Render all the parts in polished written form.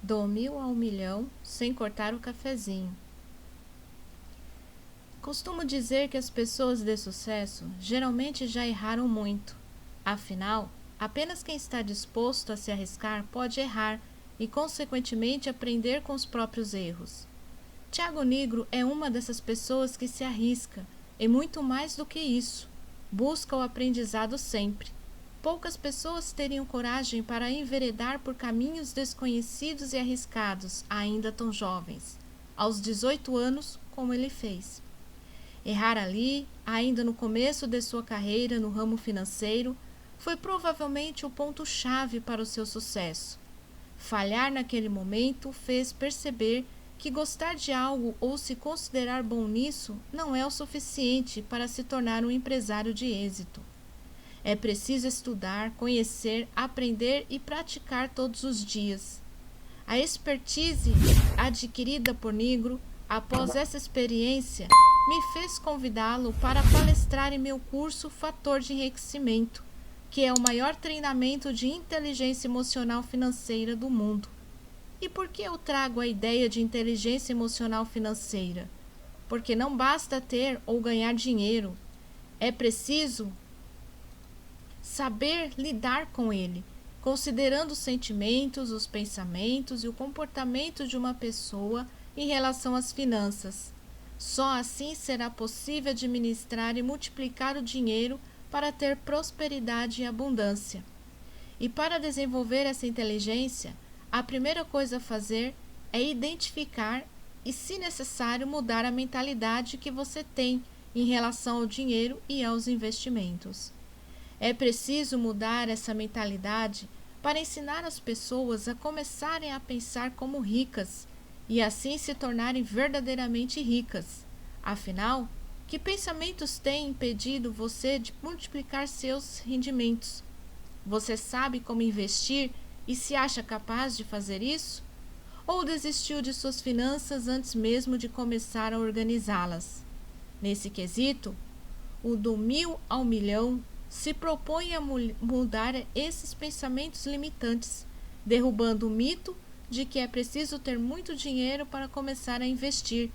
Do 1000 ao milhão sem cortar o cafezinho. Costumo dizer que as pessoas de sucesso geralmente já erraram muito. Afinal, apenas quem está disposto a se arriscar pode errar e, consequentemente, aprender com os próprios erros. Thiago Nigro é uma dessas pessoas que se arrisca, e muito mais do que isso, busca o aprendizado sempre. Poucas pessoas teriam coragem para enveredar por caminhos desconhecidos e arriscados, ainda tão jovens, aos 18 anos, como ele fez. Errar ali, ainda no começo de sua carreira no ramo financeiro, foi provavelmente o ponto-chave para o seu sucesso. Falhar naquele momento fez perceber que gostar de algo ou se considerar bom nisso não é o suficiente para se tornar um empresário de êxito. É preciso estudar, conhecer, aprender e praticar todos os dias. A expertise adquirida por Nigro, após essa experiência, me fez convidá-lo para palestrar em meu curso Fator de Enriquecimento, que é o maior treinamento de inteligência emocional financeira do mundo. E por que eu trago a ideia de inteligência emocional financeira? Porque não basta ter ou ganhar dinheiro. É preciso saber lidar com ele, considerando os sentimentos, os pensamentos e o comportamento de uma pessoa em relação às finanças. Só assim será possível administrar e multiplicar o dinheiro para ter prosperidade e abundância. E para desenvolver essa inteligência, a primeira coisa a fazer é identificar e, se necessário, mudar a mentalidade que você tem em relação ao dinheiro e aos investimentos. É preciso mudar essa mentalidade para ensinar as pessoas a começarem a pensar como ricas e assim se tornarem verdadeiramente ricas. Afinal, que pensamentos têm impedido você de multiplicar seus rendimentos? Você sabe como investir e se acha capaz de fazer isso? Ou desistiu de suas finanças antes mesmo de começar a organizá-las? Nesse quesito, o do 1000 ao milhão se propõe a mudar esses pensamentos limitantes, derrubando o mito de que é preciso ter muito dinheiro para começar a investir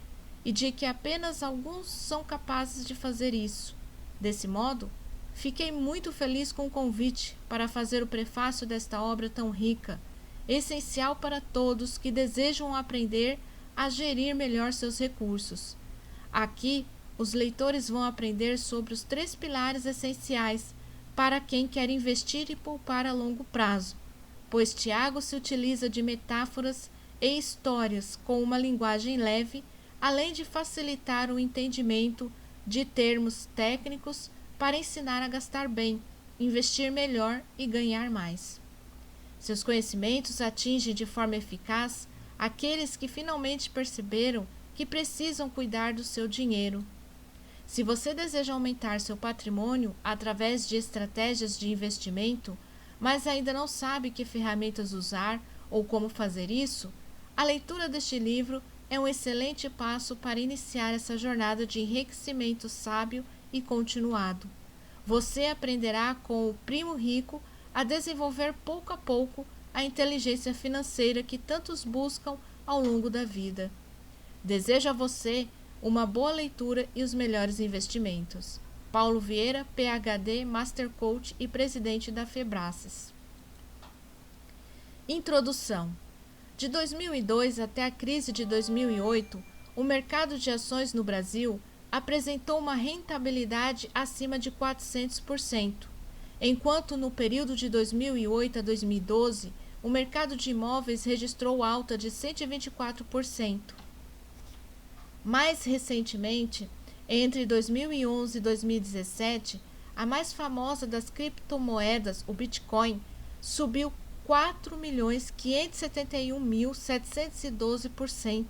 e de que apenas alguns são capazes de fazer isso. Desse modo, fiquei muito feliz com o convite para fazer o prefácio desta obra tão rica, essencial para todos que desejam aprender a gerir melhor seus recursos. Aqui, os leitores vão aprender sobre os 3 pilares essenciais para quem quer investir e poupar a longo prazo, pois Tiago se utiliza de metáforas e histórias com uma linguagem leve, além de facilitar o entendimento de termos técnicos para ensinar a gastar bem, investir melhor e ganhar mais. Seus conhecimentos atingem de forma eficaz aqueles que finalmente perceberam que precisam cuidar do seu dinheiro. Se você deseja aumentar seu patrimônio através de estratégias de investimento, mas ainda não sabe que ferramentas usar ou como fazer isso, a leitura deste livro é um excelente passo para iniciar essa jornada de enriquecimento sábio e continuado. Você aprenderá com o primo rico a desenvolver pouco a pouco a inteligência financeira que tantos buscam ao longo da vida. Desejo a você uma boa leitura e os melhores investimentos. Paulo Vieira, PhD, Master Coach e presidente da Febracis. Introdução. De 2002 até a crise de 2008, o mercado de ações no Brasil apresentou uma rentabilidade acima de 400%, enquanto no período de 2008 a 2012, o mercado de imóveis registrou alta de 124%. Mais recentemente, entre 2011 e 2017, a mais famosa das criptomoedas, o Bitcoin, subiu 4.571.712%,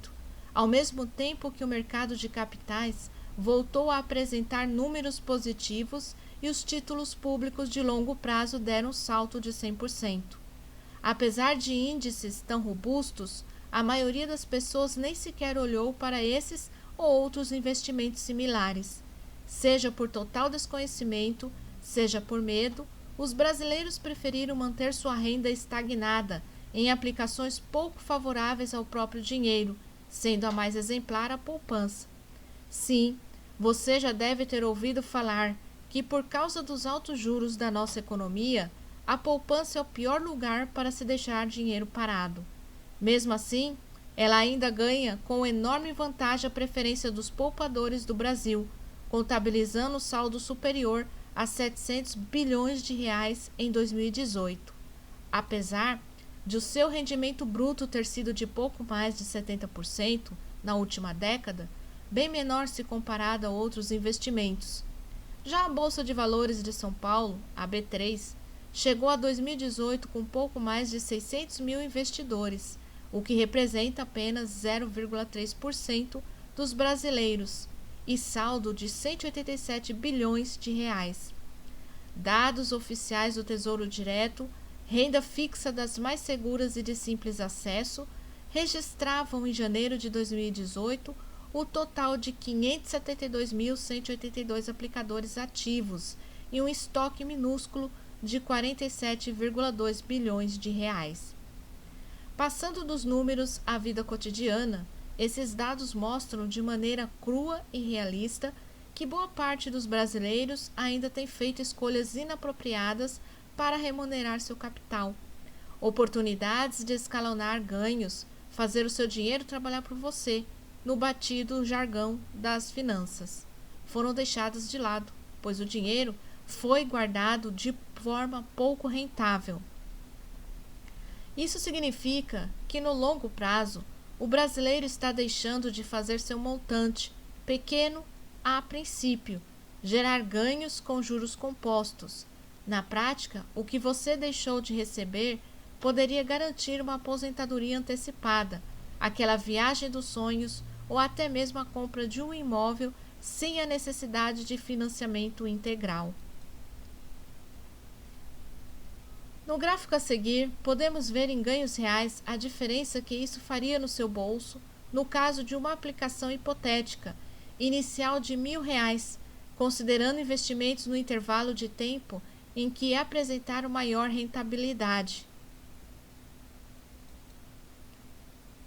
ao mesmo tempo que o mercado de capitais voltou a apresentar números positivos e os títulos públicos de longo prazo deram um salto de 100%. Apesar de índices tão robustos, a maioria das pessoas nem sequer olhou para esses ou outros investimentos similares. Seja por total desconhecimento, seja por medo, os brasileiros preferiram manter sua renda estagnada em aplicações pouco favoráveis ao próprio dinheiro, sendo a mais exemplar a poupança. Sim, você já deve ter ouvido falar que, por causa dos altos juros da nossa economia, a poupança é o pior lugar para se deixar dinheiro parado. Mesmo assim, ela ainda ganha com enorme vantagem a preferência dos poupadores do Brasil, contabilizando saldo superior a 700 bilhões de reais em 2018. Apesar de o seu rendimento bruto ter sido de pouco mais de 70% na última década, bem menor se comparado a outros investimentos. Já a Bolsa de Valores de São Paulo, a B3, chegou a 2018 com pouco mais de 600 mil investidores, o que representa apenas 0,3% dos brasileiros, e saldo de 187 bilhões de reais. Dados oficiais do Tesouro Direto, renda fixa das mais seguras e de simples acesso, registravam em janeiro de 2018 o total de 572.182 aplicadores ativos e um estoque minúsculo de 47,2 bilhões de reais. Passando dos números à vida cotidiana, esses dados mostram de maneira crua e realista que boa parte dos brasileiros ainda tem feito escolhas inapropriadas para remunerar seu capital. Oportunidades de escalonar ganhos, fazer o seu dinheiro trabalhar por você, no batido jargão das finanças, foram deixadas de lado, pois o dinheiro foi guardado de forma pouco rentável. Isso significa que, no longo prazo, o brasileiro está deixando de fazer seu montante, pequeno a princípio, gerar ganhos com juros compostos. Na prática, o que você deixou de receber poderia garantir uma aposentadoria antecipada, aquela viagem dos sonhos ou até mesmo a compra de um imóvel sem a necessidade de financiamento integral. No gráfico a seguir, podemos ver em ganhos reais a diferença que isso faria no seu bolso no caso de uma aplicação hipotética, inicial de R$1.000, considerando investimentos no intervalo de tempo em que apresentaram maior rentabilidade.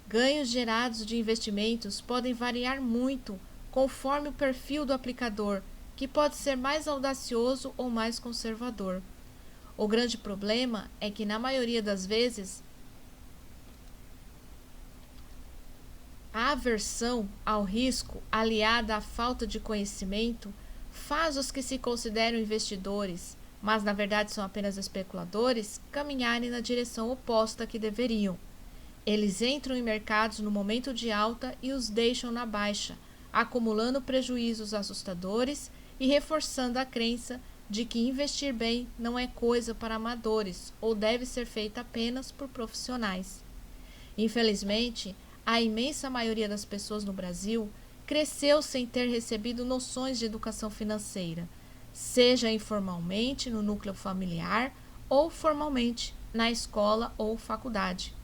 Ganhos gerados de investimentos podem variar muito conforme o perfil do aplicador, que pode ser mais audacioso ou mais conservador. O grande problema é que, na maioria das vezes, a aversão ao risco, aliada à falta de conhecimento, faz os que se consideram investidores, mas na verdade são apenas especuladores, caminharem na direção oposta que deveriam. Eles entram em mercados no momento de alta e os deixam na baixa, acumulando prejuízos assustadores e reforçando a crença de que investir bem não é coisa para amadores ou deve ser feita apenas por profissionais. Infelizmente, a imensa maioria das pessoas no Brasil cresceu sem ter recebido noções de educação financeira, seja informalmente no núcleo familiar ou formalmente na escola ou faculdade.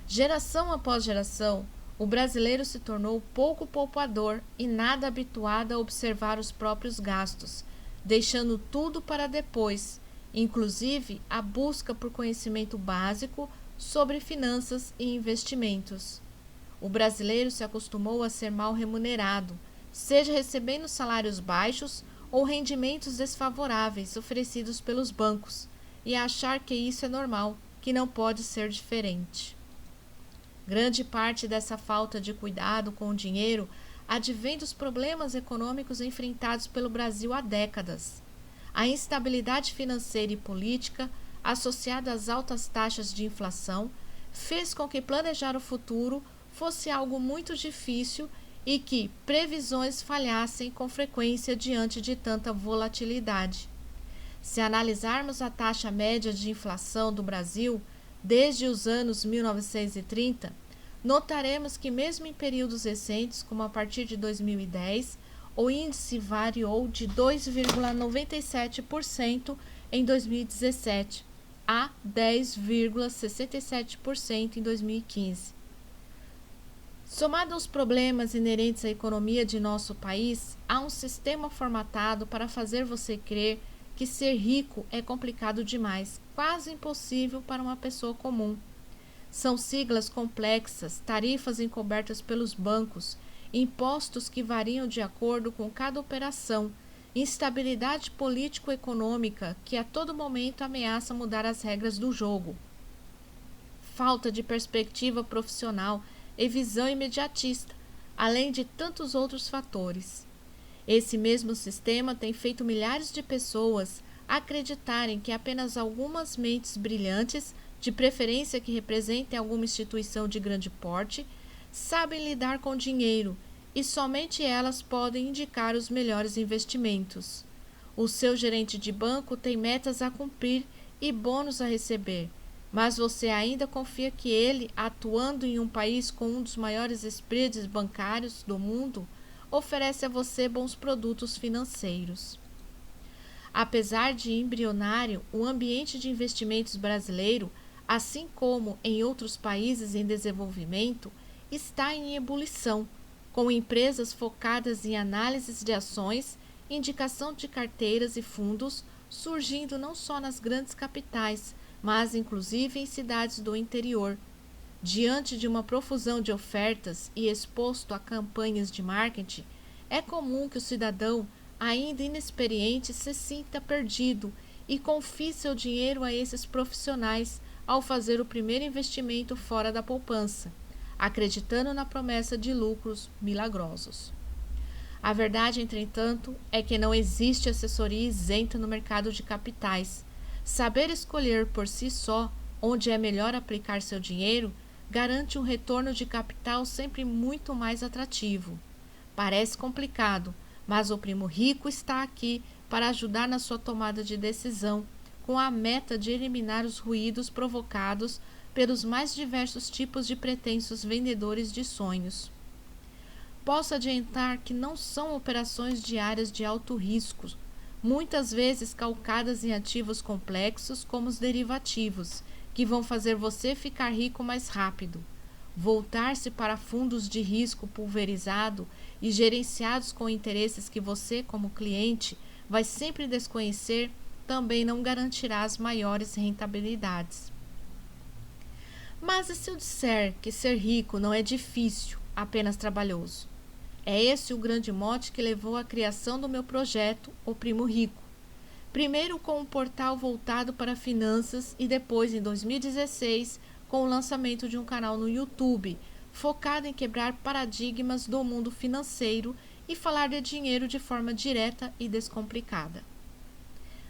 Geração após geração, o brasileiro se tornou pouco poupador e nada habituado a observar os próprios gastos, deixando tudo para depois, inclusive a busca por conhecimento básico sobre finanças e investimentos. O brasileiro se acostumou a ser mal remunerado, seja recebendo salários baixos ou rendimentos desfavoráveis oferecidos pelos bancos, e a achar que isso é normal, que não pode ser diferente. Grande parte dessa falta de cuidado com o dinheiro advém dos problemas econômicos enfrentados pelo Brasil há décadas. A instabilidade financeira e política, associada às altas taxas de inflação, fez com que planejar o futuro fosse algo muito difícil e que previsões falhassem com frequência diante de tanta volatilidade. Se analisarmos a taxa média de inflação do Brasil desde os anos 1930, notaremos que mesmo em períodos recentes, como a partir de 2010, o índice variou de 2,97% em 2017 a 10,67% em 2015. Somado aos problemas inerentes à economia de nosso país, há um sistema formatado para fazer você crer que ser rico é complicado demais, quase impossível para uma pessoa comum. São siglas complexas, tarifas encobertas pelos bancos, impostos que variam de acordo com cada operação, instabilidade político-econômica que a todo momento ameaça mudar as regras do jogo, falta de perspectiva profissional e visão imediatista, além de tantos outros fatores. Esse mesmo sistema tem feito milhares de pessoas acreditarem que apenas algumas mentes brilhantes, de preferência que representem alguma instituição de grande porte, sabem lidar com dinheiro e somente elas podem indicar os melhores investimentos. O seu gerente de banco tem metas a cumprir e bônus a receber, mas você ainda confia que ele, atuando em um país com um dos maiores spreads bancários do mundo, oferece a você bons produtos financeiros. Apesar de embrionário, o ambiente de investimentos brasileiro, assim como em outros países em desenvolvimento, está em ebulição, com empresas focadas em análises de ações, indicação de carteiras e fundos surgindo não só nas grandes capitais, mas inclusive em cidades do interior. Diante de uma profusão de ofertas e exposto a campanhas de marketing, é comum que o cidadão, ainda inexperiente, se sinta perdido e confie seu dinheiro a esses profissionais ao fazer o primeiro investimento fora da poupança, acreditando na promessa de lucros milagrosos. A verdade, entretanto, é que não existe assessoria isenta no mercado de capitais. Saber escolher por si só onde é melhor aplicar seu dinheiro garante um retorno de capital sempre muito mais atrativo. Parece complicado, mas o Primo Rico está aqui para ajudar na sua tomada de decisão, com a meta de eliminar os ruídos provocados pelos mais diversos tipos de pretensos vendedores de sonhos. Posso adiantar que não são operações diárias de alto risco, muitas vezes calcadas em ativos complexos como os derivativos, que vão fazer você ficar rico mais rápido. Voltar-se para fundos de risco pulverizado e gerenciados com interesses que você, como cliente, vai sempre desconhecer, também não garantirá as maiores rentabilidades. Mas e se eu disser que ser rico não é difícil, apenas trabalhoso? É esse o grande mote que levou à criação do meu projeto, O Primo Rico. Primeiro com um portal voltado para finanças e depois, em 2016, com o lançamento de um canal no YouTube, focado em quebrar paradigmas do mundo financeiro e falar de dinheiro de forma direta e descomplicada.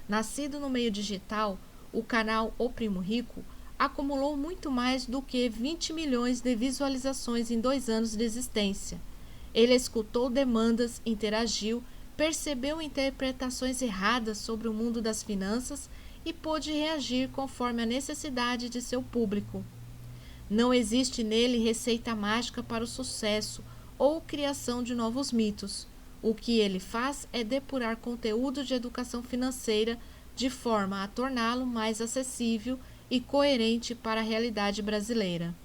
Nascido no meio digital, o canal O Primo Rico acumulou muito mais do que 20 milhões de visualizações em 2 anos de existência. Ele escutou demandas, interagiu, percebeu interpretações erradas sobre o mundo das finanças e pôde reagir conforme a necessidade de seu público. Não existe nele receita mágica para o sucesso ou criação de novos mitos. O que ele faz é depurar conteúdo de educação financeira de forma a torná-lo mais acessível e coerente para a realidade brasileira.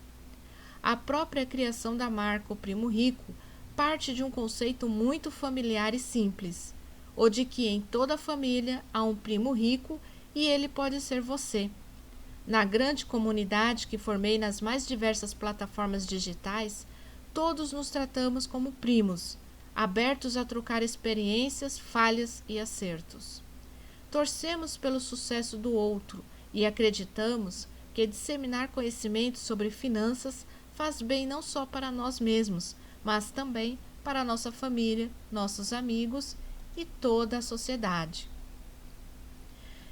A própria criação da marca O Primo Rico parte de um conceito muito familiar e simples, o de que em toda família há um primo rico e ele pode ser você. Na grande comunidade que formei nas mais diversas plataformas digitais, todos nos tratamos como primos, abertos a trocar experiências, falhas e acertos. Torcemos pelo sucesso do outro e acreditamos que disseminar conhecimento sobre finanças faz bem não só para nós mesmos, mas também para nossa família, nossos amigos e toda a sociedade.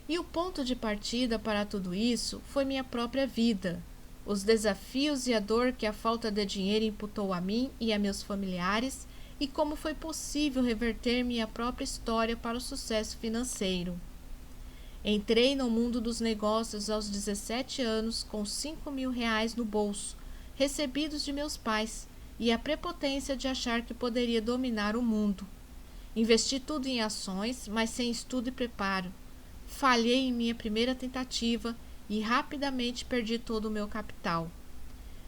E o ponto de partida para tudo isso foi minha própria vida, os desafios e a dor que a falta de dinheiro imputou a mim e a meus familiares e como foi possível reverter minha própria história para o sucesso financeiro. Entrei no mundo dos negócios aos 17 anos com R$5.000 no bolso, recebidos de meus pais, e a prepotência de achar que poderia dominar o mundo. Investi tudo em ações, mas sem estudo e preparo. Falhei em minha primeira tentativa e rapidamente perdi todo o meu capital.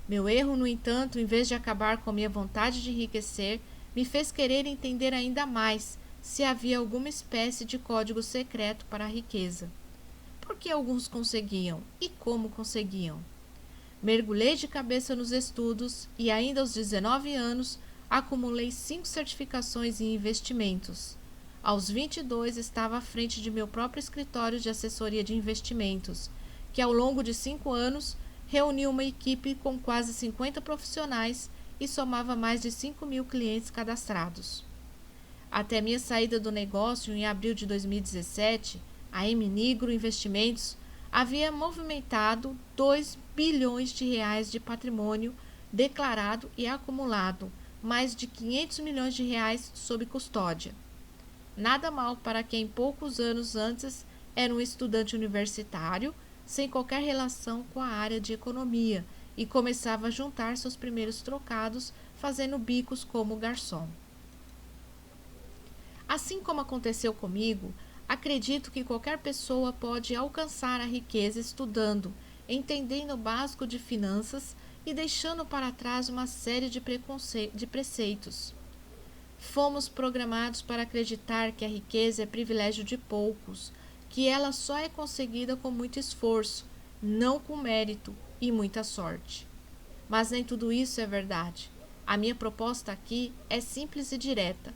Meu erro, no entanto, em vez de acabar com minha vontade de enriquecer, me fez querer entender ainda mais, se havia alguma espécie de código secreto para a riqueza. Por que alguns conseguiam e como conseguiam? Mergulhei de cabeça nos estudos e, ainda aos 19 anos, acumulei 5 certificações em investimentos. Aos 22, estava à frente de meu próprio escritório de assessoria de investimentos, que ao longo de 5 anos reuniu uma equipe com quase 50 profissionais e somava mais de 5.000 clientes cadastrados. Até minha saída do negócio em abril de 2017, a Mnigro Investimentos havia movimentado 2 bilhões de reais de patrimônio declarado e acumulado, mais de 500 milhões de reais sob custódia. Nada mal para quem poucos anos antes era um estudante universitário, sem qualquer relação com a área de economia, e começava a juntar seus primeiros trocados fazendo bicos como garçom. Assim como aconteceu comigo, acredito que qualquer pessoa pode alcançar a riqueza estudando, entendendo o básico de finanças e deixando para trás uma série de preceitos. Fomos programados para acreditar que a riqueza é privilégio de poucos, que ela só é conseguida com muito esforço, não com mérito e muita sorte. Mas nem tudo isso é verdade. A minha proposta aqui é simples e direta.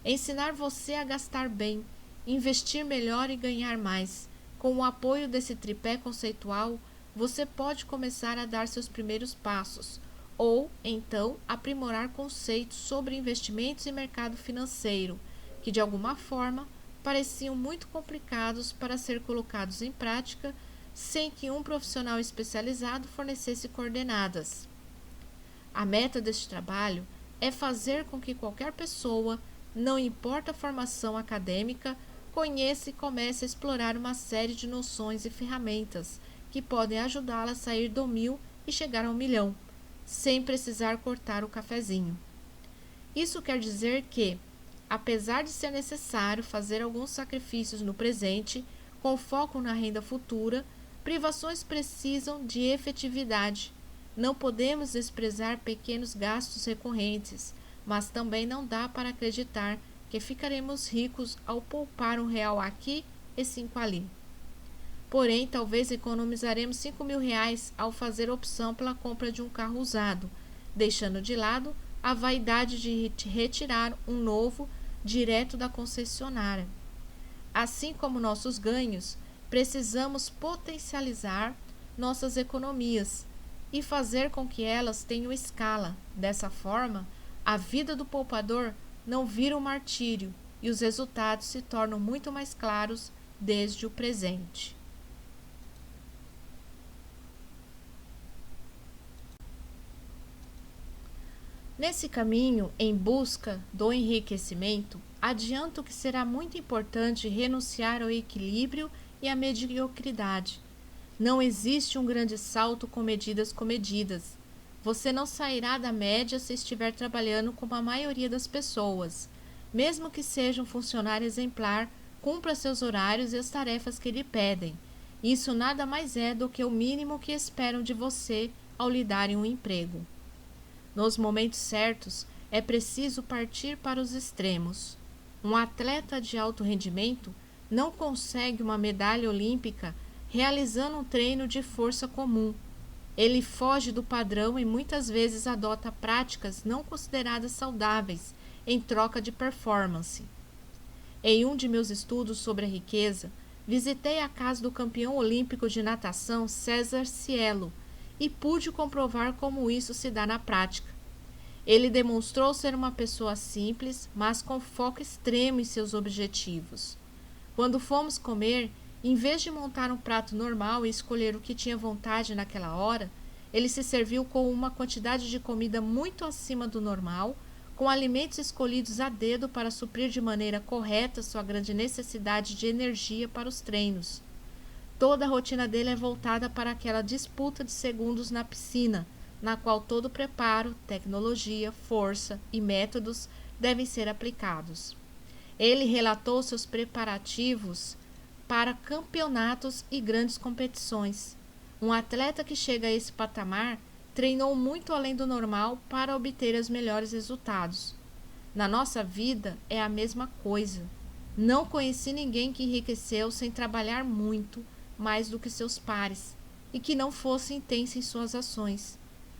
Ensinar você a gastar bem, investir melhor e ganhar mais. Com o apoio desse tripé conceitual, você pode começar a dar seus primeiros passos, ou, então, aprimorar conceitos sobre investimentos e mercado financeiro, que de alguma forma pareciam muito complicados para ser colocados em prática sem que um profissional especializado fornecesse coordenadas. A meta deste trabalho é fazer com que qualquer pessoa, não importa a formação acadêmica, conheça e comece a explorar uma série de noções e ferramentas que podem ajudá-la a sair do 1.000 e chegar ao 1.000.000, sem precisar cortar o cafezinho. Isso quer dizer que, apesar de ser necessário fazer alguns sacrifícios no presente, com foco na renda futura, privações precisam de efetividade. Não podemos desprezar pequenos gastos recorrentes, mas também não dá para acreditar que ficaremos ricos ao poupar R$1 aqui e 5 ali. Porém, talvez economizaremos R$5.000 ao fazer opção pela compra de um carro usado, deixando de lado a vaidade de retirar um novo direto da concessionária. Assim como nossos ganhos, precisamos potencializar nossas economias e fazer com que elas tenham escala. Dessa forma, a vida do poupador não vira um martírio e os resultados se tornam muito mais claros desde o presente. Nesse caminho, em busca do enriquecimento, adianto que será muito importante renunciar ao equilíbrio e à mediocridade. Não existe um grande salto com medidas comedidas. Você não sairá da média se estiver trabalhando como a maioria das pessoas. Mesmo que seja um funcionário exemplar, cumpra seus horários e as tarefas que lhe pedem. Isso nada mais é do que o mínimo que esperam de você ao lhe darem um emprego. Nos momentos certos, é preciso partir para os extremos. Um atleta de alto rendimento não consegue uma medalha olímpica realizando um treino de força comum. Ele foge do padrão e muitas vezes adota práticas não consideradas saudáveis em troca de performance. Em um de meus estudos sobre a riqueza, visitei a casa do campeão olímpico de natação César Cielo e pude comprovar como isso se dá na prática. Ele demonstrou ser uma pessoa simples, mas com foco extremo em seus objetivos. Quando fomos comer, em vez de montar um prato normal e escolher o que tinha vontade naquela hora, ele se serviu com uma quantidade de comida muito acima do normal, com alimentos escolhidos a dedo para suprir de maneira correta sua grande necessidade de energia para os treinos. Toda a rotina dele é voltada para aquela disputa de segundos na piscina, na qual todo preparo, tecnologia, força e métodos devem ser aplicados. Ele relatou seus preparativos para campeonatos e grandes competições. Um atleta que chega a esse patamar treinou muito além do normal para obter os melhores resultados. Na nossa vida é a mesma coisa. Não conheci ninguém que enriqueceu sem trabalhar muito mais do que seus pares e que não fosse intensa em suas ações.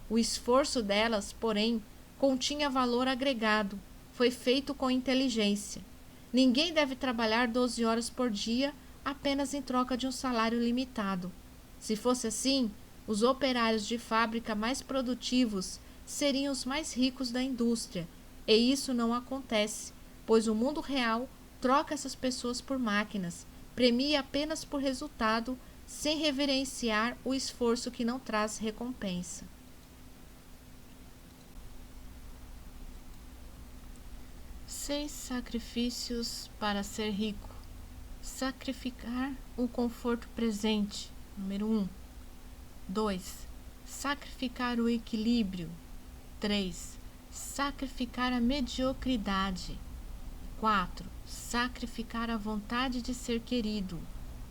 O esforço delas, porém, continha valor agregado, foi feito com inteligência. Ninguém deve trabalhar 12 horas por dia apenas em troca de um salário limitado. Se fosse assim, os operários de fábrica mais produtivos seriam os mais ricos da indústria, e isso não acontece, pois o mundo real troca essas pessoas por máquinas, premia apenas por resultado, sem reverenciar o esforço que não traz recompensa. 6 sacrifícios para ser rico. Sacrificar o conforto presente, número 1. 2. Sacrificar o equilíbrio. 3. Sacrificar a mediocridade. 4. Sacrificar a vontade de ser querido.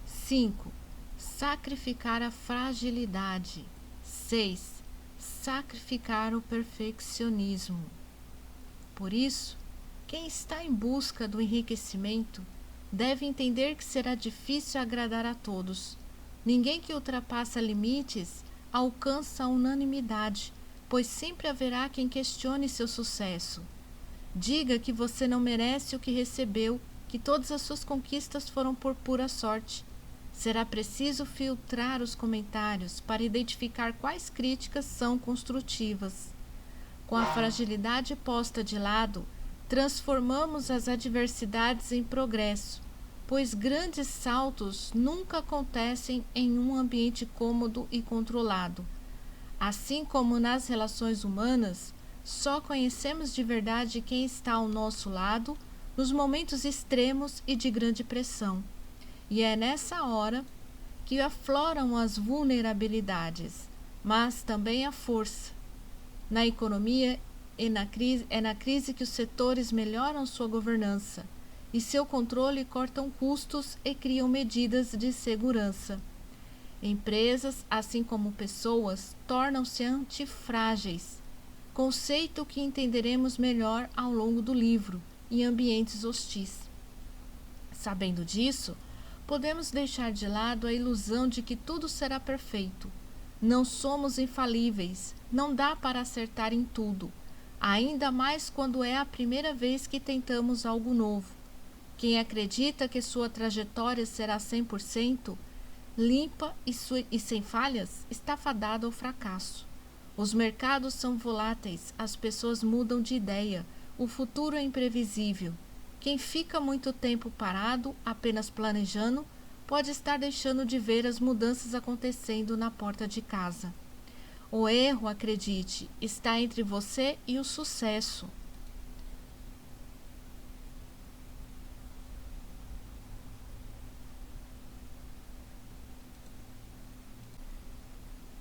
5. Sacrificar a fragilidade. 6. Sacrificar o perfeccionismo. Por isso, quem está em busca do enriquecimento deve entender que será difícil agradar a todos. Ninguém que ultrapassa limites alcança a unanimidade, pois sempre haverá quem questione seu sucesso. Diga que você não merece o que recebeu, que todas as suas conquistas foram por pura sorte. Será preciso filtrar os comentários para identificar quais críticas são construtivas. Com a fragilidade posta de lado, transformamos as adversidades em progresso, pois grandes saltos nunca acontecem em um ambiente cômodo e controlado. Assim como nas relações humanas, só conhecemos de verdade quem está ao nosso lado nos momentos extremos e de grande pressão. E é nessa hora que afloram as vulnerabilidades, mas também a força. Na economia é na crise que os setores melhoram sua governança e seu controle, cortam custos e criam medidas de segurança. Empresas, assim como pessoas, tornam-se antifrágeis, conceito que entenderemos melhor ao longo do livro, em ambientes hostis. Sabendo disso, podemos deixar de lado a ilusão de que tudo será perfeito. Não somos infalíveis, não dá para acertar em tudo, ainda mais quando é a primeira vez que tentamos algo novo. Quem acredita que sua trajetória será 100%, limpa e sem falhas, está fadado ao fracasso. Os mercados são voláteis, as pessoas mudam de ideia, o futuro é imprevisível. Quem fica muito tempo parado, apenas planejando, pode estar deixando de ver as mudanças acontecendo na porta de casa. O erro, acredite, está entre você e o sucesso.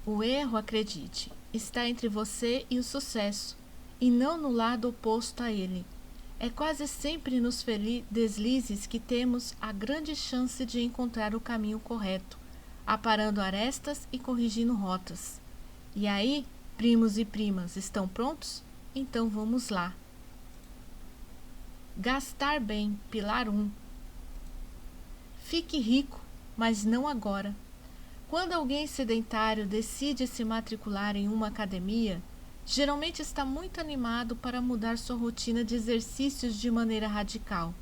O erro, acredite, está entre você e o sucesso, e não no lado oposto a ele. É quase sempre nos deslizes que temos a grande chance de encontrar o caminho correto, aparando arestas e corrigindo rotas. E aí, primos e primas, estão prontos? Então vamos lá. Gastar bem, pilar 1. Fique rico, mas não agora. Quando alguém sedentário decide se matricular em uma academia, geralmente está muito animado para mudar sua rotina de exercícios de maneira radical,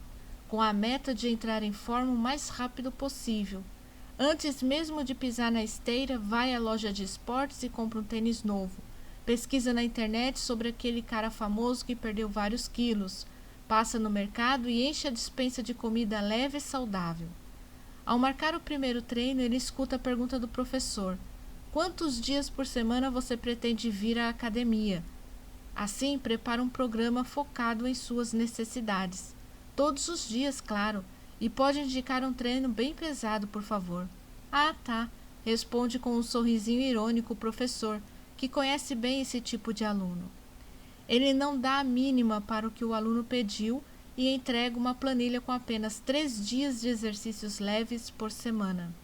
com a meta de entrar em forma o mais rápido possível. Antes mesmo de pisar na esteira, vai à loja de esportes e compra um tênis novo. Pesquisa na internet sobre aquele cara famoso que perdeu vários quilos. Passa no mercado e enche a despensa de comida leve e saudável. Ao marcar o primeiro treino, ele escuta a pergunta do professor: quantos dias por semana você pretende vir à academia? Assim, prepara um programa focado em suas necessidades. Todos os dias, claro, e pode indicar um treino bem pesado, por favor. Ah, tá, responde com um sorrisinho irônico o professor, que conhece bem esse tipo de aluno. Ele não dá a mínima para o que o aluno pediu e entrega uma planilha com apenas 3 dias de exercícios leves por semana.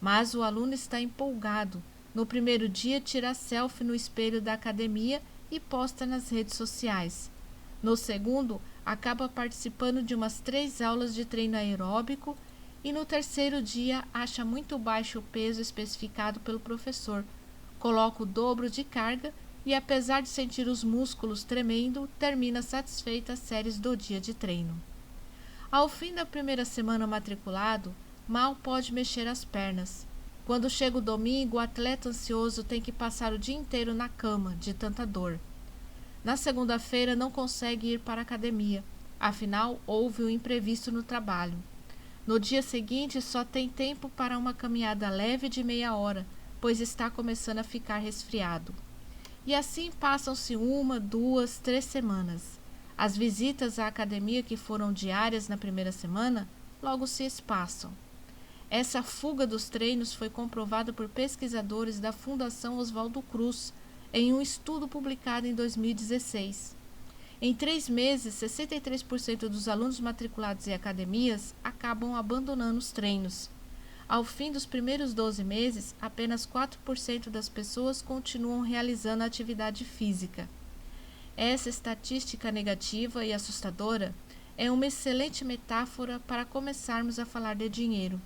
Mas o aluno está empolgado. No primeiro dia, tira selfie no espelho da academia e posta nas redes sociais. No segundo, acaba participando de umas 3 aulas de treino aeróbico e no terceiro dia acha muito baixo o peso especificado pelo professor, coloca o dobro de carga e, apesar de sentir os músculos tremendo, termina satisfeita as séries do dia de treino. Ao fim da primeira semana matriculado, mal pode mexer as pernas. Quando chega o domingo, o atleta ansioso tem que passar o dia inteiro na cama, de tanta dor. Na segunda-feira não consegue ir para a academia, afinal houve um imprevisto no trabalho. No dia seguinte só tem tempo para uma caminhada leve de meia hora, pois está começando a ficar resfriado. E assim passam-se 1, 2, 3 semanas. As visitas à academia que foram diárias na primeira semana logo se espaçam. Essa fuga dos treinos foi comprovada por pesquisadores da Fundação Oswaldo Cruz em um estudo publicado em 2016. Em 3 meses, 63% dos alunos matriculados em academias acabam abandonando os treinos. Ao fim dos primeiros 12 meses, apenas 4% das pessoas continuam realizando a atividade física. Essa estatística negativa e assustadora é uma excelente metáfora para começarmos a falar de dinheiro.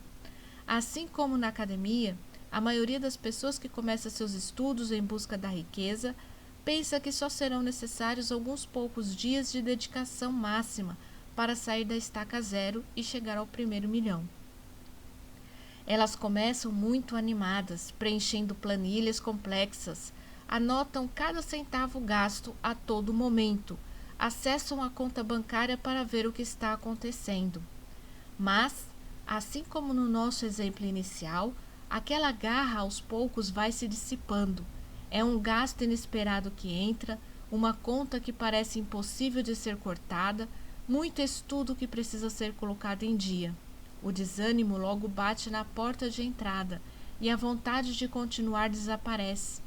Assim como na academia, a maioria das pessoas que começa seus estudos em busca da riqueza pensa que só serão necessários alguns poucos dias de dedicação máxima para sair da estaca zero e chegar ao primeiro milhão. Elas começam muito animadas, preenchendo planilhas complexas, anotam cada centavo gasto a todo momento, acessam a conta bancária para ver o que está acontecendo. Mas, assim como no nosso exemplo inicial, aquela garra aos poucos vai se dissipando. É um gasto inesperado que entra, uma conta que parece impossível de ser cortada, muito estudo que precisa ser colocado em dia. O desânimo logo bate na porta de entrada e a vontade de continuar desaparece.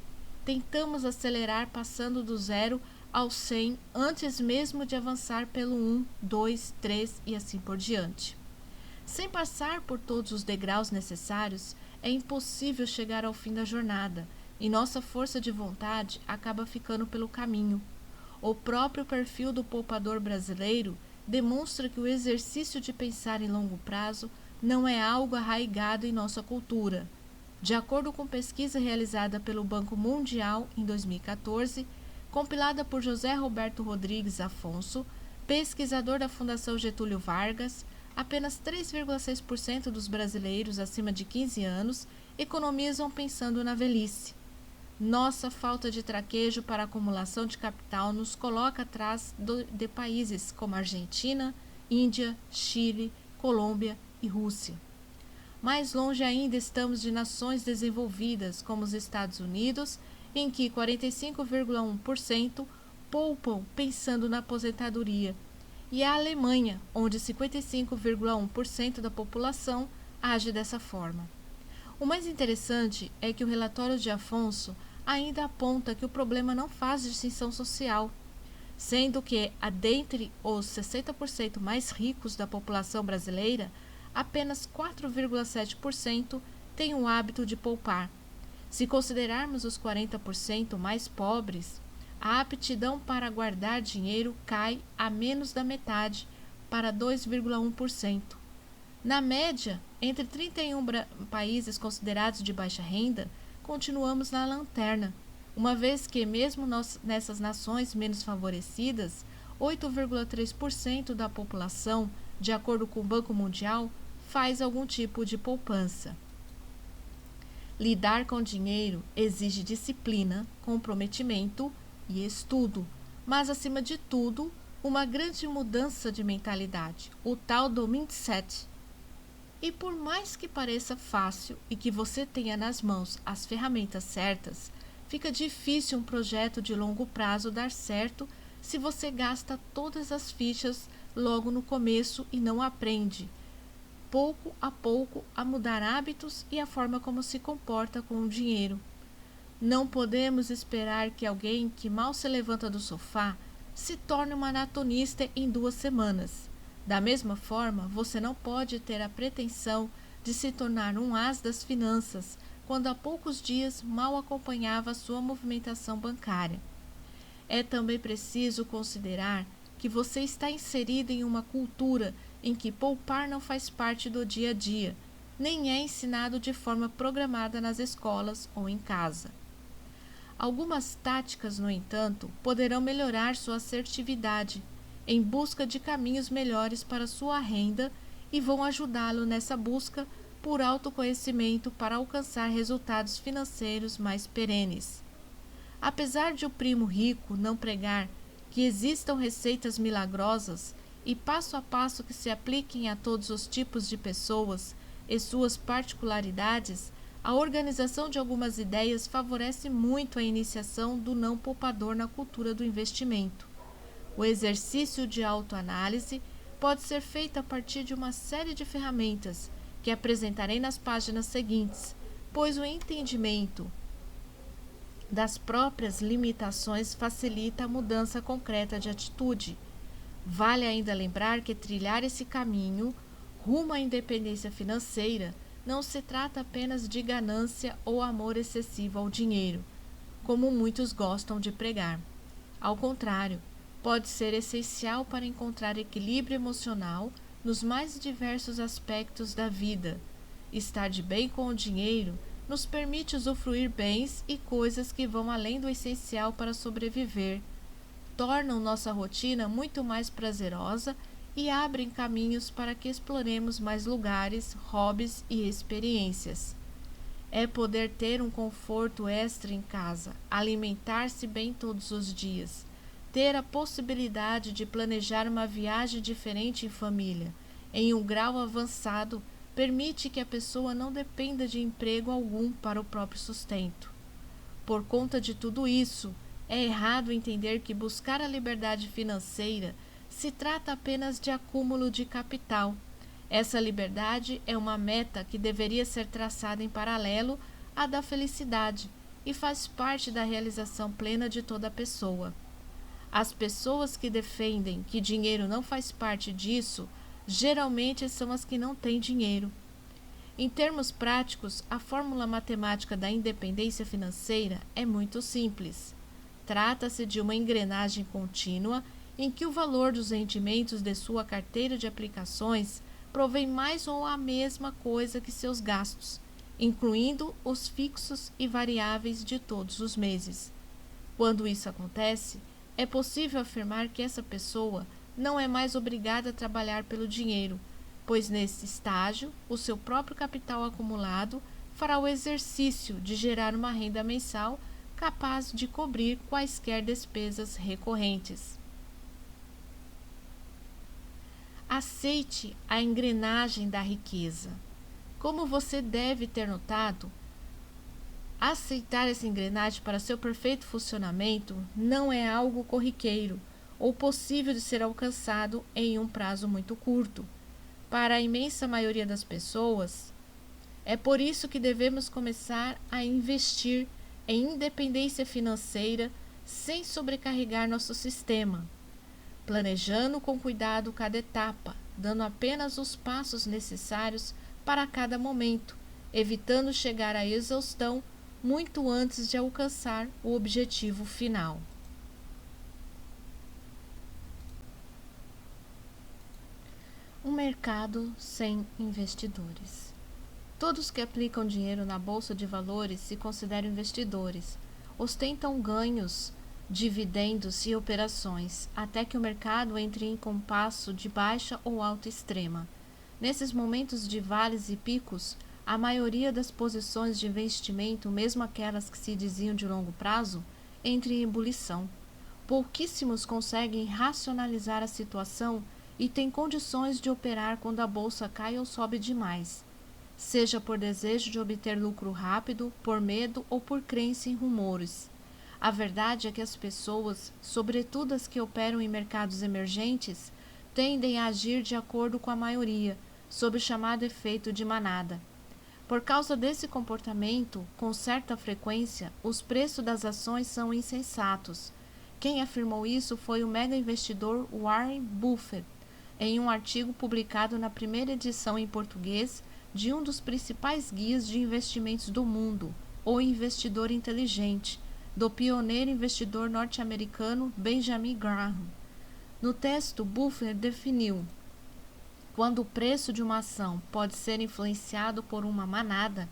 Tentamos acelerar passando do 0 ao 100 antes mesmo de avançar pelo 1, 2, 3 e assim por diante. Sem passar por todos os degraus necessários, é impossível chegar ao fim da jornada e nossa força de vontade acaba ficando pelo caminho. O próprio perfil do poupador brasileiro demonstra que o exercício de pensar em longo prazo não é algo arraigado em nossa cultura. De acordo com pesquisa realizada pelo Banco Mundial em 2014, compilada por José Roberto Rodrigues Afonso, pesquisador da Fundação Getúlio Vargas, apenas 3,6% dos brasileiros acima de 15 anos economizam pensando na velhice. Nossa falta de traquejo para a acumulação de capital nos coloca atrás de países como Argentina, Índia, Chile, Colômbia e Rússia. Mais longe ainda estamos de nações desenvolvidas como os Estados Unidos, em que 45,1% poupam pensando na aposentadoria, e a Alemanha, onde 55,1% da população age dessa forma. O mais interessante é que o relatório de Afonso ainda aponta que o problema não faz distinção social, sendo que, dentre os 60% mais ricos da população brasileira, apenas 4,7% têm o hábito de poupar. Se considerarmos os 40% mais pobres, a aptidão para guardar dinheiro cai a menos da metade, para 2,1%. Na média, entre 31 países considerados de baixa renda, continuamos na lanterna, uma vez que, mesmo nessas nações menos favorecidas, 8,3% da população, de acordo com o Banco Mundial, faz algum tipo de poupança. Lidar com dinheiro exige disciplina, comprometimento e estudo, mas, acima de tudo, uma grande mudança de mentalidade, o tal do mindset. E por mais que pareça fácil e que você tenha nas mãos as ferramentas certas, fica difícil um projeto de longo prazo dar certo se você gasta todas as fichas logo no começo e não aprende, pouco a pouco, a mudar hábitos e a forma como se comporta com o dinheiro. Não podemos esperar que alguém que mal se levanta do sofá se torne um maratonista em 2 semanas. Da mesma forma, você não pode ter a pretensão de se tornar um as das finanças quando há poucos dias mal acompanhava a sua movimentação bancária. É também preciso considerar que você está inserido em uma cultura em que poupar não faz parte do dia a dia, nem é ensinado de forma programada nas escolas ou em casa. Algumas táticas, no entanto, poderão melhorar sua assertividade em busca de caminhos melhores para sua renda e vão ajudá-lo nessa busca por autoconhecimento para alcançar resultados financeiros mais perenes. Apesar de o primo rico não pregar que existam receitas milagrosas e passo a passo que se apliquem a todos os tipos de pessoas e suas particularidades, a organização de algumas ideias favorece muito a iniciação do não poupador na cultura do investimento. O exercício de autoanálise pode ser feito a partir de uma série de ferramentas que apresentarei nas páginas seguintes, pois o entendimento das próprias limitações facilita a mudança concreta de atitude. Vale ainda lembrar que trilhar esse caminho rumo à independência financeira não se trata apenas de ganância ou amor excessivo ao dinheiro, como muitos gostam de pregar. Ao contrário, pode ser essencial para encontrar equilíbrio emocional nos mais diversos aspectos da vida. Estar de bem com o dinheiro nos permite usufruir bens e coisas que vão além do essencial para sobreviver, tornam nossa rotina muito mais prazerosa e abrem caminhos para que exploremos mais lugares, hobbies e experiências. É poder ter um conforto extra em casa, alimentar-se bem todos os dias, ter a possibilidade de planejar uma viagem diferente em família, em um grau avançado, permite que a pessoa não dependa de emprego algum para o próprio sustento. Por conta de tudo isso, é errado entender que buscar a liberdade financeira se trata apenas de acúmulo de capital. Essa liberdade é uma meta que deveria ser traçada em paralelo à da felicidade e faz parte da realização plena de toda pessoa. As pessoas que defendem que dinheiro não faz parte disso, geralmente são as que não têm dinheiro. Em termos práticos, a fórmula matemática da independência financeira é muito simples. Trata-se de uma engrenagem contínua em que o valor dos rendimentos de sua carteira de aplicações provém mais ou a mesma coisa que seus gastos, incluindo os fixos e variáveis de todos os meses. Quando isso acontece, é possível afirmar que essa pessoa não é mais obrigada a trabalhar pelo dinheiro, pois nesse estágio, o seu próprio capital acumulado fará o exercício de gerar uma renda mensal capaz de cobrir quaisquer despesas recorrentes. Aceite a engrenagem da riqueza. Como você deve ter notado, aceitar essa engrenagem para seu perfeito funcionamento não é algo corriqueiro ou possível de ser alcançado em um prazo muito curto. Para a imensa maioria das pessoas, é por isso que devemos começar a investir em independência financeira sem sobrecarregar nosso sistema, planejando com cuidado cada etapa, dando apenas os passos necessários para cada momento, evitando chegar à exaustão muito antes de alcançar o objetivo final. Um mercado sem investidores. Todos que aplicam dinheiro na bolsa de valores se consideram investidores, ostentam ganhos, dividendos e operações, até que o mercado entre em compasso de baixa ou alta extrema. Nesses momentos de vales e picos, a maioria das posições de investimento, mesmo aquelas que se diziam de longo prazo, entra em ebulição. Pouquíssimos conseguem racionalizar a situação e têm condições de operar quando a bolsa cai ou sobe demais, seja por desejo de obter lucro rápido, por medo ou por crença em rumores. A verdade é que as pessoas, sobretudo as que operam em mercados emergentes, tendem a agir de acordo com a maioria, sob o chamado efeito de manada. Por causa desse comportamento, com certa frequência, os preços das ações são insensatos. Quem afirmou isso foi o mega investidor Warren Buffett, em um artigo publicado na primeira edição em português de um dos principais guias de investimentos do mundo, O Investidor Inteligente, do pioneiro investidor norte-americano Benjamin Graham. No texto, Buffett definiu: quando o preço de uma ação pode ser influenciado por uma manada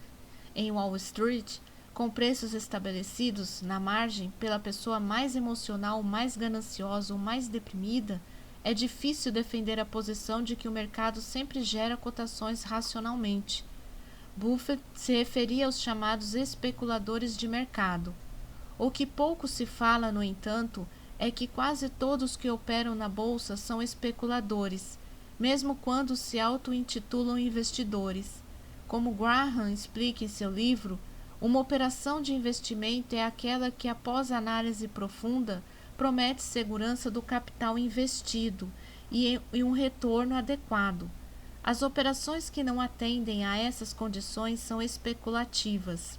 em Wall Street, com preços estabelecidos na margem pela pessoa mais emocional, mais gananciosa ou mais deprimida, é difícil defender a posição de que o mercado sempre gera cotações racionalmente. Buffett se referia aos chamados especuladores de mercado. O que pouco se fala, no entanto, é que quase todos que operam na bolsa são especuladores, mesmo quando se auto-intitulam investidores. Como Graham explica em seu livro, uma operação de investimento é aquela que, após análise profunda, promete segurança do capital investido e um retorno adequado. As operações que não atendem a essas condições são especulativas.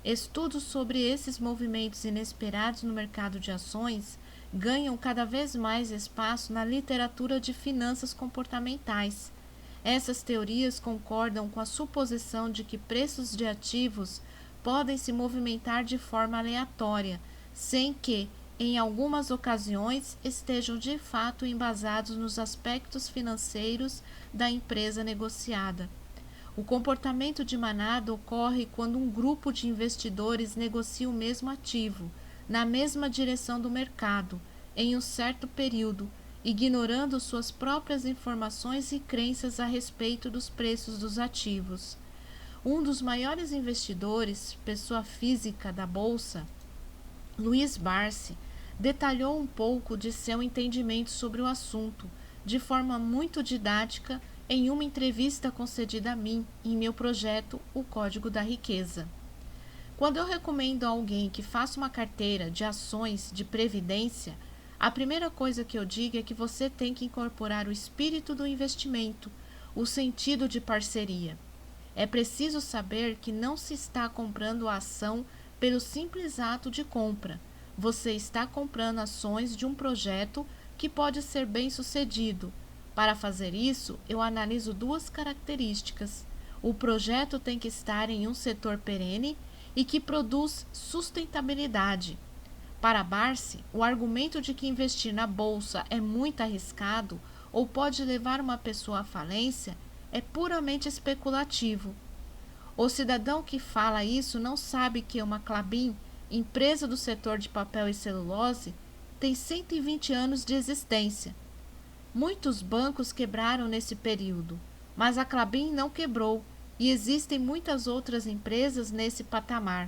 Estudos sobre esses movimentos inesperados no mercado de ações ganham cada vez mais espaço na literatura de finanças comportamentais. Essas teorias concordam com a suposição de que preços de ativos podem se movimentar de forma aleatória, sem que, em algumas ocasiões, estejam de fato embasados nos aspectos financeiros da empresa negociada. O comportamento de manada ocorre quando um grupo de investidores negocia o mesmo ativo, na mesma direção do mercado, em um certo período, ignorando suas próprias informações e crenças a respeito dos preços dos ativos. Um dos maiores investidores, pessoa física da Bolsa, Luiz Barsi, detalhou um pouco de seu entendimento sobre o assunto, de forma muito didática, em uma entrevista concedida a mim em meu projeto O Código da Riqueza. Quando eu recomendo a alguém que faça uma carteira de ações de previdência, a primeira coisa que eu digo é que você tem que incorporar o espírito do investimento, o sentido de parceria. É preciso saber que não se está comprando a ação pelo simples ato de compra. Você está comprando ações de um projeto que pode ser bem-sucedido. Para fazer isso, eu analiso duas características. O projeto tem que estar em um setor perene e que produz sustentabilidade. Para Barsi, o argumento de que investir na bolsa é muito arriscado ou pode levar uma pessoa à falência é puramente especulativo. O cidadão que fala isso não sabe que uma Klabin, empresa do setor de papel e celulose, tem 120 anos de existência. Muitos bancos quebraram nesse período, mas a Klabin não quebrou e existem muitas outras empresas nesse patamar.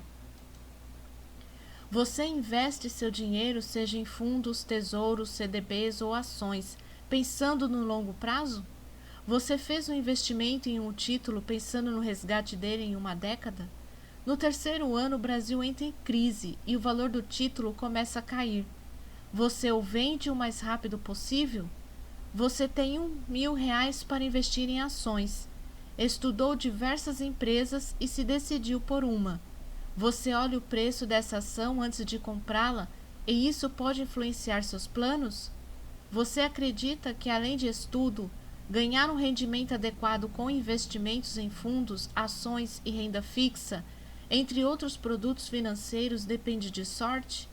Você investe seu dinheiro, seja em fundos, tesouros, CDBs ou ações, pensando no longo prazo? Você fez um investimento em um título pensando no resgate dele em uma década? No terceiro ano, o Brasil entra em crise e o valor do título começa a cair. Você o vende o mais rápido possível? Você tem R$1.000 para investir em ações. Estudou diversas empresas e se decidiu por uma. Você olha o preço dessa ação antes de comprá-la e isso pode influenciar seus planos? Você acredita que, além de estudo, ganhar um rendimento adequado com investimentos em fundos, ações e renda fixa, entre outros produtos financeiros, depende de sorte?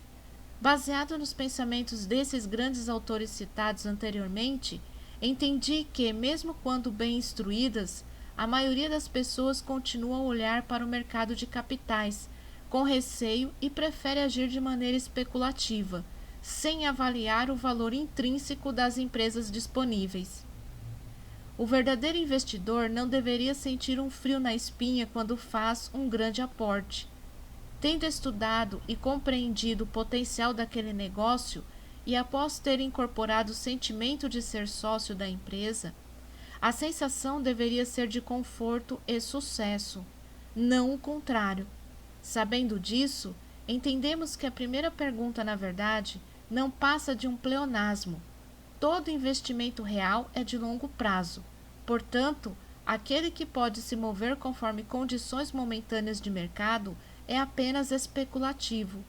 Baseado nos pensamentos desses grandes autores citados anteriormente, entendi que, mesmo quando bem instruídas, a maioria das pessoas continua a olhar para o mercado de capitais com receio e prefere agir de maneira especulativa, sem avaliar o valor intrínseco das empresas disponíveis. O verdadeiro investidor não deveria sentir um frio na espinha quando faz um grande aporte. Tendo estudado e compreendido o potencial daquele negócio e após ter incorporado o sentimento de ser sócio da empresa, a sensação deveria ser de conforto e sucesso, não o contrário. Sabendo disso, entendemos que a primeira pergunta, na verdade, não passa de um pleonasmo. Todo investimento real é de longo prazo. Portanto, aquele que pode se mover conforme condições momentâneas de mercado é apenas especulativo.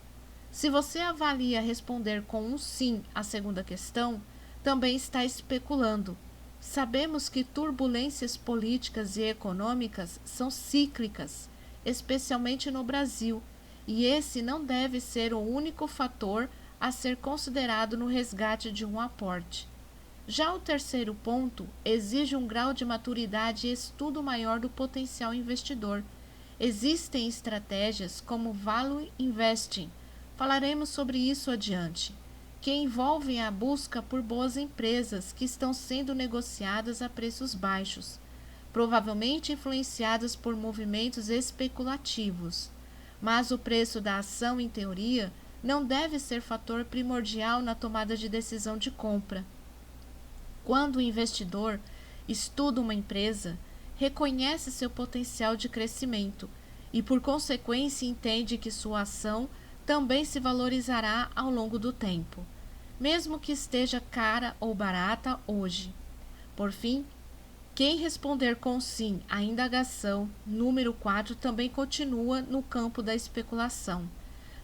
Se você avalia responder com um sim à segunda questão, também está especulando. Sabemos que turbulências políticas e econômicas são cíclicas, especialmente no Brasil, e esse não deve ser o único fator a ser considerado no resgate de um aporte. Já o terceiro ponto exige um grau de maturidade e estudo maior do potencial investidor. Existem estratégias como Value Investing, falaremos sobre isso adiante, que envolvem a busca por boas empresas que estão sendo negociadas a preços baixos, provavelmente influenciadas por movimentos especulativos. Mas o preço da ação, em teoria, não deve ser fator primordial na tomada de decisão de compra. Quando o investidor estuda uma empresa, reconhece seu potencial de crescimento e, por consequência, entende que sua ação também se valorizará ao longo do tempo, mesmo que esteja cara ou barata hoje. Por fim, quem responder com sim à indagação número 4 também continua no campo da especulação.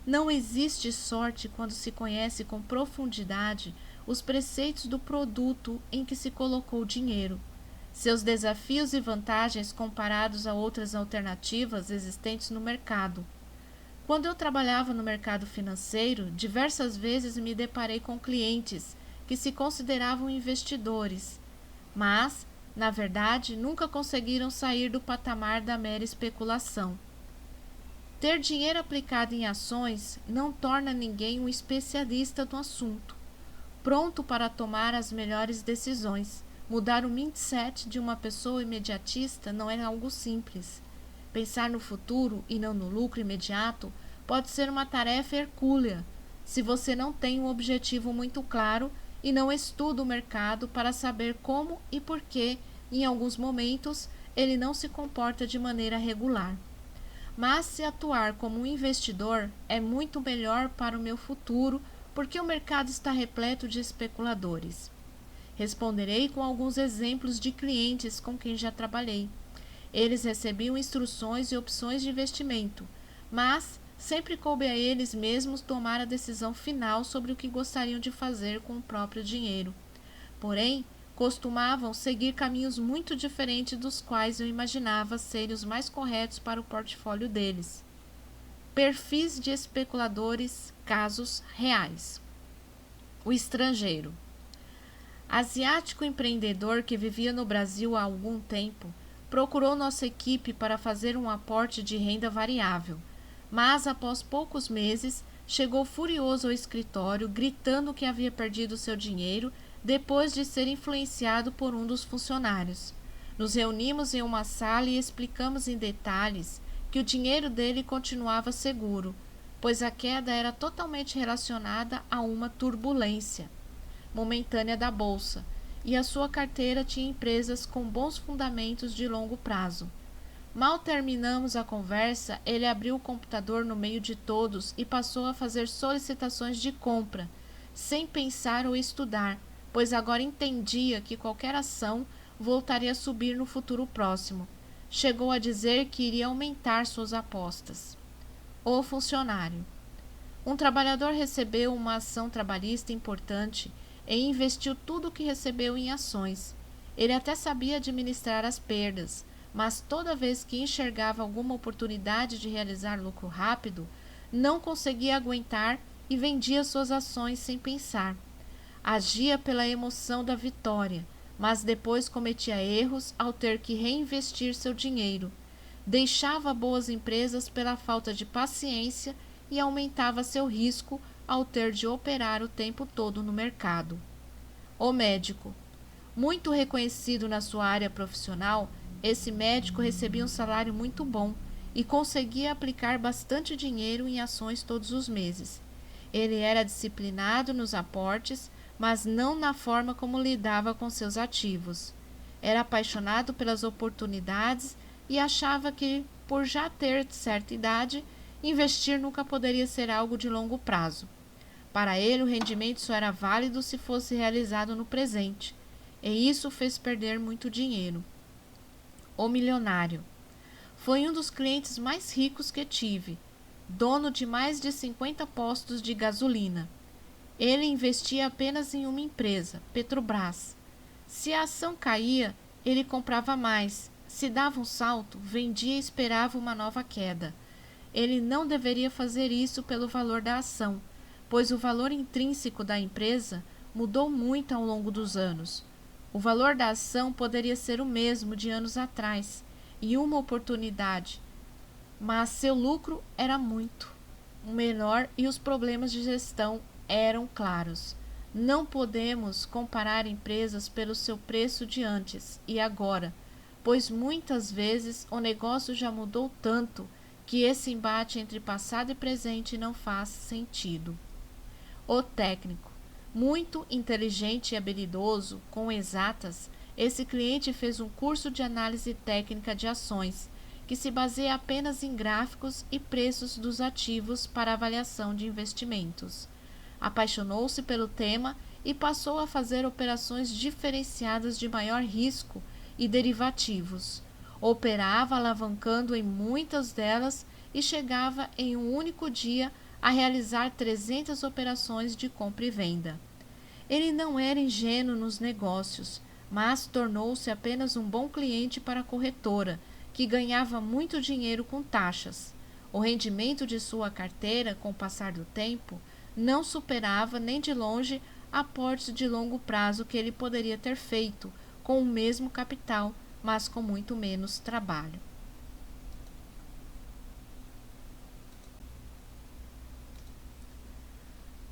Não existe sorte quando se conhece com profundidade os preceitos do produto em que se colocou o dinheiro, seus desafios e vantagens comparados a outras alternativas existentes no mercado. Quando eu trabalhava no mercado financeiro, diversas vezes me deparei com clientes que se consideravam investidores, mas, na verdade, nunca conseguiram sair do patamar da mera especulação. Ter dinheiro aplicado em ações não torna ninguém um especialista no assunto, pronto para tomar as melhores decisões. Mudar o mindset de uma pessoa imediatista não é algo simples. Pensar no futuro e não no lucro imediato pode ser uma tarefa hercúlea, se você não tem um objetivo muito claro e não estuda o mercado para saber como e por que, em alguns momentos, ele não se comporta de maneira regular. Mas se atuar como um investidor é muito melhor para o meu futuro, porque o mercado está repleto de especuladores. Responderei com alguns exemplos de clientes com quem já trabalhei. Eles recebiam instruções e opções de investimento, mas sempre coube a eles mesmos tomar a decisão final sobre o que gostariam de fazer com o próprio dinheiro. Porém, costumavam seguir caminhos muito diferentes dos quais eu imaginava serem os mais corretos para o portfólio deles. Perfis de especuladores, casos reais. O estrangeiro. Asiático empreendedor que vivia no Brasil há algum tempo, procurou nossa equipe para fazer um aporte de renda variável, mas após poucos meses chegou furioso ao escritório, gritando que havia perdido seu dinheiro depois de ser influenciado por um dos funcionários. Nos reunimos em uma sala e explicamos em detalhes que o dinheiro dele continuava seguro, pois a queda era totalmente relacionada a uma turbulência momentânea da bolsa, e a sua carteira tinha empresas com bons fundamentos de longo prazo. Mal terminamos a conversa, ele abriu o computador no meio de todos e passou a fazer solicitações de compra, sem pensar ou estudar, pois agora entendia que qualquer ação voltaria a subir no futuro próximo. Chegou a dizer que iria aumentar suas apostas. O funcionário. Um trabalhador recebeu uma ação trabalhista importante e investiu tudo o que recebeu em ações. Ele até sabia administrar as perdas, mas toda vez que enxergava alguma oportunidade de realizar lucro rápido, não conseguia aguentar e vendia suas ações sem pensar. Agia pela emoção da vitória, mas depois cometia erros ao ter que reinvestir seu dinheiro. Deixava boas empresas pela falta de paciência e aumentava seu risco ao ter de operar o tempo todo no mercado. O médico. Muito reconhecido na sua área profissional, esse médico recebia um salário muito bom e conseguia aplicar bastante dinheiro em ações todos os meses. Ele era disciplinado nos aportes, mas não na forma como lidava com seus ativos. Era apaixonado pelas oportunidades e achava que, por já ter certa idade, investir nunca poderia ser algo de longo prazo. Para ele, o rendimento só era válido se fosse realizado no presente, e isso fez perder muito dinheiro. O milionário. Foi um dos clientes mais ricos que tive, dono de mais de 50 postos de gasolina. Ele investia apenas em uma empresa, Petrobras. Se a ação caía, ele comprava mais. Se dava um salto, vendia e esperava uma nova queda. Ele não deveria fazer isso pelo valor da ação, pois o valor intrínseco da empresa mudou muito ao longo dos anos. O valor da ação poderia ser o mesmo de anos atrás, e uma oportunidade, mas seu lucro era muito menor e os problemas de gestão eram claros. Não podemos comparar empresas pelo seu preço de antes e agora, pois muitas vezes o negócio já mudou tanto que esse embate entre passado e presente não faz sentido. O técnico, muito inteligente e habilidoso com exatas, esse cliente fez um curso de análise técnica de ações, que se baseia apenas em gráficos e preços dos ativos para avaliação de investimentos. Apaixonou-se pelo tema e passou a fazer operações diferenciadas de maior risco e derivativos. Operava alavancando em muitas delas e chegava em um único dia a realizar 300 operações de compra e venda. Ele não era ingênuo nos negócios, mas tornou-se apenas um bom cliente para a corretora, que ganhava muito dinheiro com taxas. O rendimento de sua carteira, com o passar do tempo, não superava nem de longe aportes de longo prazo que ele poderia ter feito com o mesmo capital, mas com muito menos trabalho.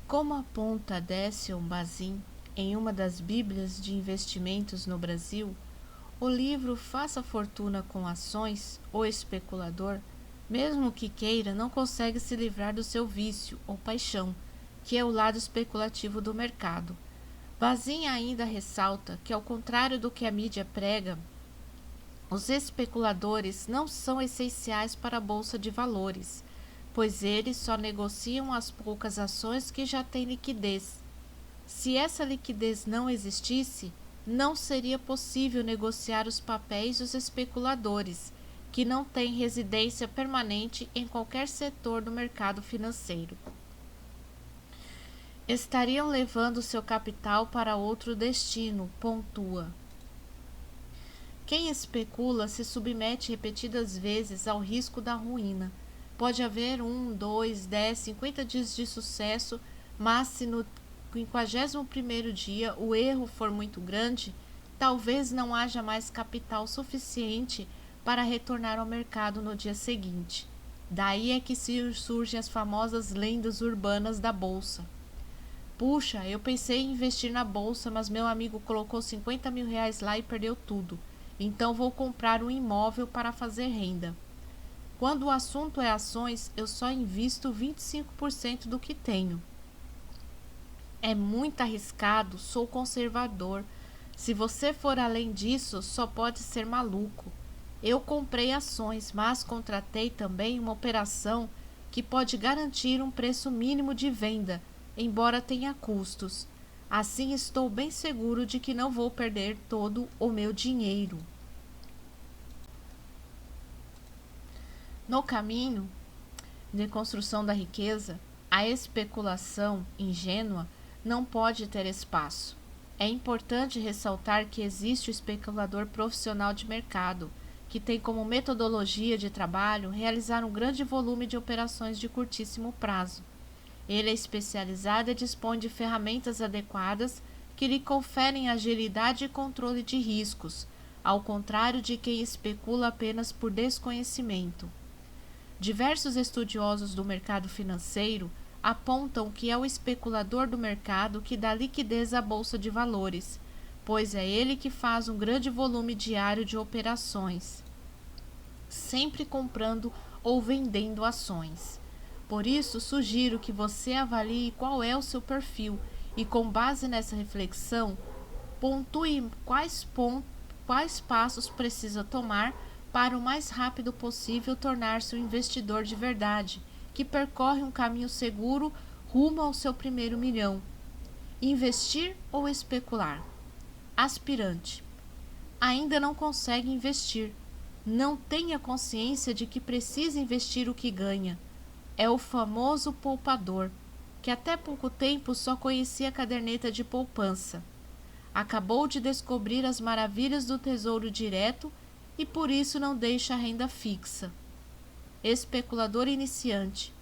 Como aponta Décio Bazin em uma das bíblias de investimentos no Brasil, o livro Faça Fortuna com Ações, o especulador, mesmo que queira, não consegue se livrar do seu vício ou paixão, que é o lado especulativo do mercado. Bazin ainda ressalta que, ao contrário do que a mídia prega, os especuladores não são essenciais para a bolsa de valores, pois eles só negociam as poucas ações que já têm liquidez. Se essa liquidez não existisse, não seria possível negociar os papéis dos especuladores, que não têm residência permanente em qualquer setor do mercado financeiro. Estariam levando seu capital para outro destino, pontua. Quem especula se submete repetidas vezes ao risco da ruína. Pode haver 1, 2, 10, 50 dias de sucesso, mas se no 51º dia o erro for muito grande, talvez não haja mais capital suficiente para retornar ao mercado no dia seguinte. Daí é que surgem as famosas lendas urbanas da bolsa. Puxa, eu pensei em investir na bolsa, mas meu amigo colocou 50 mil reais lá e perdeu tudo. Então vou comprar um imóvel para fazer renda. Quando o assunto é ações, eu só invisto 25% do que tenho. É muito arriscado, sou conservador. Se você for além disso, só pode ser maluco. Eu comprei ações, mas contratei também uma operação que pode garantir um preço mínimo de venda, embora tenha custos. Assim estou bem seguro de que não vou perder todo o meu dinheiro. No caminho de construção da riqueza, a especulação ingênua não pode ter espaço. É importante ressaltar que existe o especulador profissional de mercado, que tem como metodologia de trabalho realizar um grande volume de operações de curtíssimo prazo. Ele é especializado e dispõe de ferramentas adequadas que lhe conferem agilidade e controle de riscos, ao contrário de quem especula apenas por desconhecimento. Diversos estudiosos do mercado financeiro apontam que é o especulador do mercado que dá liquidez à bolsa de valores, pois é ele que faz um grande volume diário de operações, sempre comprando ou vendendo ações. Por isso, sugiro que você avalie qual é o seu perfil e, com base nessa reflexão, pontue quais passos precisa tomar para o mais rápido possível tornar-se um investidor de verdade, que percorre um caminho seguro rumo ao seu primeiro milhão. Investir ou especular? Aspirante. Ainda não consegue investir. Não tem a consciência de que precisa investir o que ganha. É o famoso poupador, que até pouco tempo só conhecia a caderneta de poupança. Acabou de descobrir as maravilhas do tesouro direto e por isso não deixa a renda fixa. Especulador iniciante.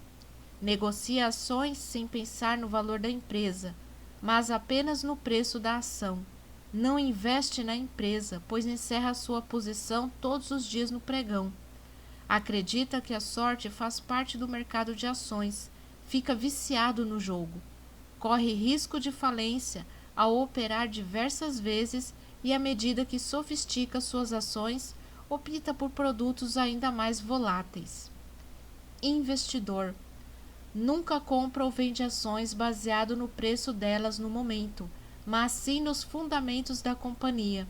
Negocia ações sem pensar no valor da empresa, mas apenas no preço da ação. Não investe na empresa, pois encerra sua posição todos os dias no pregão. Acredita que a sorte faz parte do mercado de ações, fica viciado no jogo. Corre risco de falência ao operar diversas vezes e, à medida que sofistica suas ações, opta por produtos ainda mais voláteis. Investidor. Nunca compra ou vende ações baseado no preço delas no momento, mas sim nos fundamentos da companhia.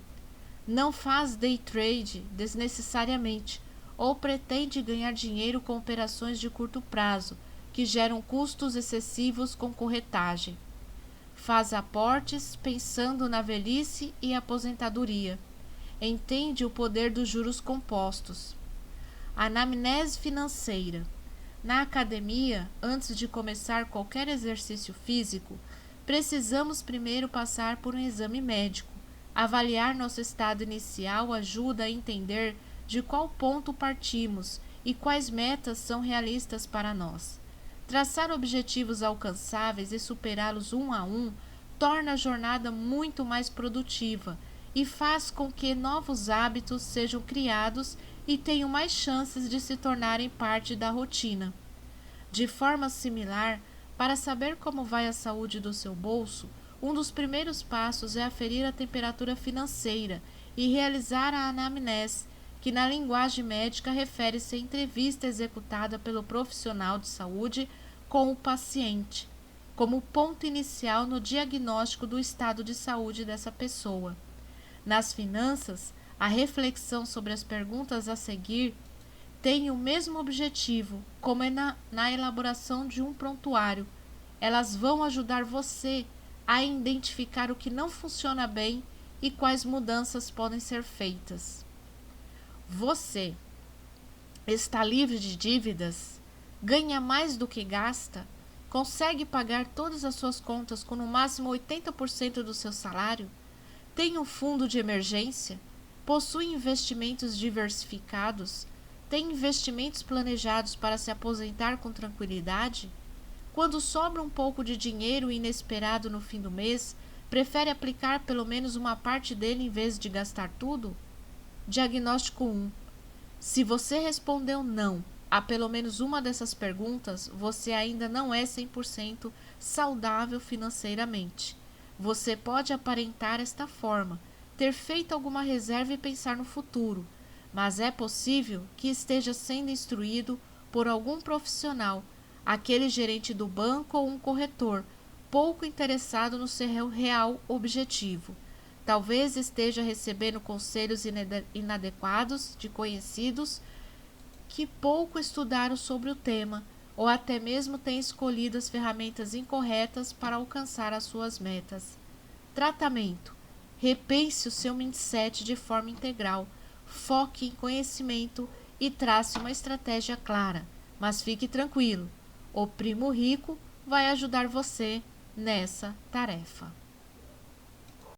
Não faz day trade desnecessariamente ou pretende ganhar dinheiro com operações de curto prazo, que geram custos excessivos com corretagem. Faz aportes pensando na velhice e aposentadoria. Entende o poder dos juros compostos. Anamnese financeira. Na academia, antes de começar qualquer exercício físico, precisamos primeiro passar por um exame médico. Avaliar nosso estado inicial ajuda a entender de qual ponto partimos e quais metas são realistas para nós. Traçar objetivos alcançáveis e superá-los um a um torna a jornada muito mais produtiva e faz com que novos hábitos sejam criados e tenham mais chances de se tornarem parte da rotina. De forma similar, para saber como vai a saúde do seu bolso, um dos primeiros passos é aferir a temperatura financeira e realizar a anamnese, que na linguagem médica refere-se à entrevista executada pelo profissional de saúde com o paciente, como ponto inicial no diagnóstico do estado de saúde dessa pessoa. Nas finanças, a reflexão sobre as perguntas a seguir tem o mesmo objetivo, como é na elaboração de um prontuário. Elas vão ajudar você a identificar o que não funciona bem e quais mudanças podem ser feitas. Você está livre de dívidas? Ganha mais do que gasta? Consegue pagar todas as suas contas com no máximo 80% do seu salário? Tem um fundo de emergência? Possui investimentos diversificados? Tem investimentos planejados para se aposentar com tranquilidade? Quando sobra um pouco de dinheiro inesperado no fim do mês, prefere aplicar pelo menos uma parte dele em vez de gastar tudo? Diagnóstico 1. Se você respondeu não a pelo menos uma dessas perguntas, você ainda não é 100% saudável financeiramente. Você pode aparentar esta forma, ter feito alguma reserva e pensar no futuro, mas é possível que esteja sendo instruído por algum profissional, aquele gerente do banco ou um corretor, pouco interessado no seu real objetivo. Talvez esteja recebendo conselhos inadequados de conhecidos que pouco estudaram sobre o tema, ou até mesmo tenha escolhido as ferramentas incorretas para alcançar as suas metas. Tratamento. Repense o seu mindset de forma integral. Foque em conhecimento e trace uma estratégia clara. Mas fique tranquilo, o Primo Rico vai ajudar você nessa tarefa.